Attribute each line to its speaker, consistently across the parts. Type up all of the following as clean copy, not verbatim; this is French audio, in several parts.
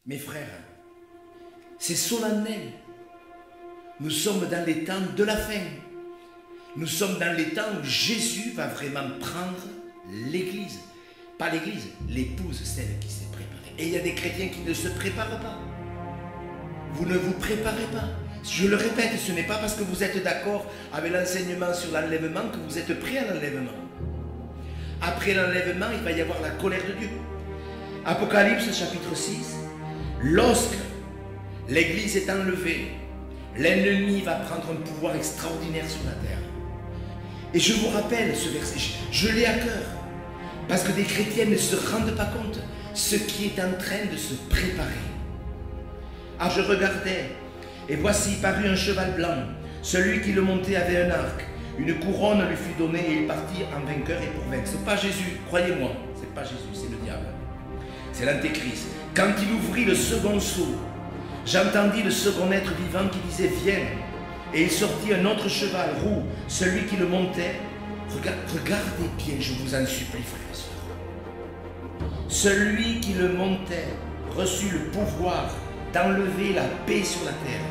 Speaker 1: Mes frères, c'est solennel. Nous sommes dans les temps de la fin. Nous sommes dans les temps où Jésus va vraiment prendre l'Église. Pas l'Église, l'épouse, celle qui s'est préparée. Et il y a des chrétiens qui ne se préparent pas. Vous ne vous préparez pas. Je le répète, ce n'est pas parce que vous êtes d'accord avec l'enseignement sur l'enlèvement que vous êtes prêt à l'enlèvement. Après l'enlèvement, il va y avoir la colère de Dieu. Apocalypse chapitre 6. Lorsque l'Église est enlevée, l'ennemi va prendre un pouvoir extraordinaire sur la terre. Et je vous rappelle ce verset, je l'ai à cœur, parce que des chrétiens ne se rendent pas compte ce qui est en train de se préparer. Ah, je regardais, et voici parut un cheval blanc. Celui qui le montait avait un arc. Une couronne lui fut donnée et il partit en vainqueur et pour vaincre. Ce n'est pas Jésus, croyez-moi, ce n'est pas Jésus, c'est le diable. C'est l'antéchrist. Quand il ouvrit le second sceau, j'entendis le second être vivant qui disait « Viens ». Et il sortit un autre cheval roux, celui qui le montait. Regardez bien, je vous en supplie, frères et sœurs. Celui qui le montait reçut le pouvoir d'enlever la paix sur la terre,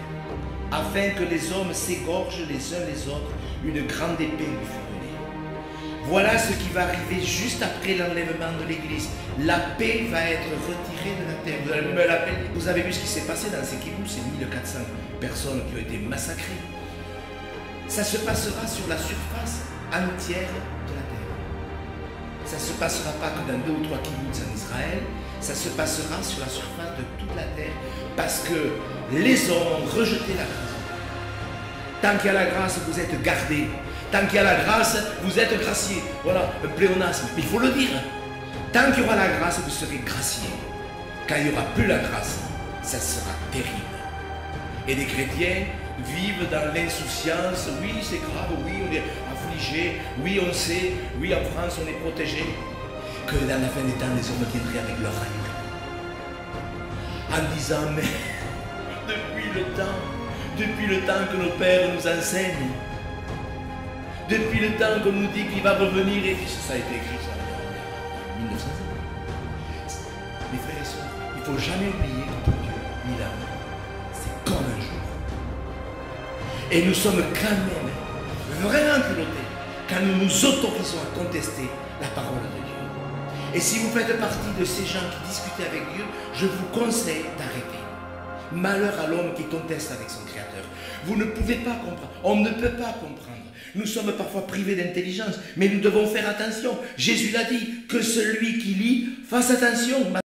Speaker 1: afin que les hommes s'égorgent les uns les autres, une grande épée lui fut donnée. Voilà ce qui va arriver juste après l'enlèvement de l'Église. La paix va être retirée de la terre. Vous avez vu ce qui s'est passé dans ces kibbutz, ces 1400 personnes qui ont été massacrées. Ça se passera sur la surface entière de la terre. Ça ne se passera pas que dans 2 ou 3 kibbutz en Israël, ça se passera sur la surface de toute la terre, parce que les hommes ont rejeté la grâce. Tant qu'il y a la grâce, vous êtes gardés. Tant qu'il y a la grâce, vous êtes graciés. Voilà, un pléonasme. Mais il faut le dire. Tant qu'il y aura la grâce, vous serez graciés. Quand il n'y aura plus la grâce, ça sera terrible. Et les chrétiens vivent dans l'insouciance. Oui, c'est grave, oui, on est affligé. Oui, on sait. Oui, en France, on est protégé. Que dans la fin des temps, les hommes viendraient avec leur raillerie. En disant, mais depuis le temps que nos pères nous enseignent, depuis le temps qu'on nous dit qu'il va revenir, et ça a été écrit ça en 1900 ans. Mes frères et sœurs, il ne faut jamais oublier que pour Dieu, 1000 ans, c'est comme un jour. Et nous sommes quand même vraiment culottés quand nous nous autorisons à contester la parole de Dieu. Et si vous faites partie de ces gens qui discutent avec Dieu, je vous conseille d'arrêter. Malheur à l'homme qui conteste avec son Créateur. Vous ne pouvez pas comprendre. On ne peut pas comprendre. Nous sommes parfois privés d'intelligence, mais nous devons faire attention. Jésus l'a dit, que celui qui lit fasse attention.